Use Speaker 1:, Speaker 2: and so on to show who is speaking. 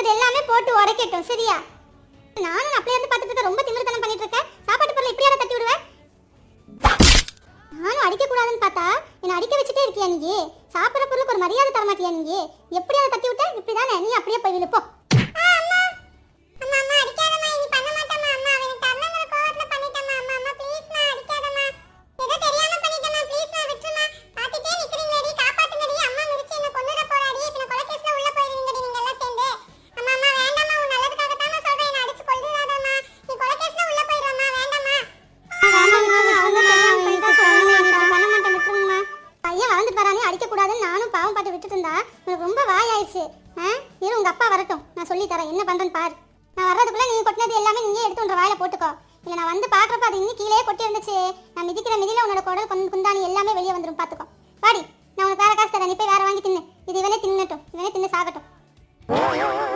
Speaker 1: இருக்கிறது எல்லாமே போட்டு உடைக்கட்டும் சரியா? நானும் அப்படியே வந்து பார்த்துட்டு இருக்க, ரொம்ப திமிருத்தனம் பண்ணிட்டு இருக்க. சாப்பாட்டு பொருள் இப்படியார தட்டி விடுவேன்? நானும் அடிக்க கூடாதுன்னு பார்த்தா என்ன அடிக்க வச்சுட்டே இருக்கியா நீ? சாப்பிட்ற பொருளுக்கு ஒரு மரியாதை தர மாட்டியா நீ? எப்படி அதை தட்டி விட்ட? இப்படிதானே நீ அப்படியே போய் விழுப்போ. நானும் பாவம் பாட்டு விட்டுட்டு இருந்தா எனக்கு ரொம்ப வாயாயிடுச்சு. இரு உங்க அப்பா வரட்டும், நான் சொல்லி தரேன் என்ன பண்றேன்னு பாரு. நான் வர்றதுக்குள்ள நீ கொட்டினது எல்லாமே நீயே எடுத்து உன்ற வாயில போட்டுக்கோ. இல்லை நான் வந்து பாக்குறப்ப அது இன்னும் கீழே கொட்டி இருந்துச்சு. நான் மிதிக்கிற மிதியில உன்னோட குடல் குந்தாணி எல்லாமே வெளியே வந்துடும் பாத்துக்கோ. பாடி, நான் உனக்கு வேற காசு தரேன், நீ போய் வேற வாங்கி தின்னு. இது இவனே தின்னட்டும், இவனே தின்னு சாகட்டும்.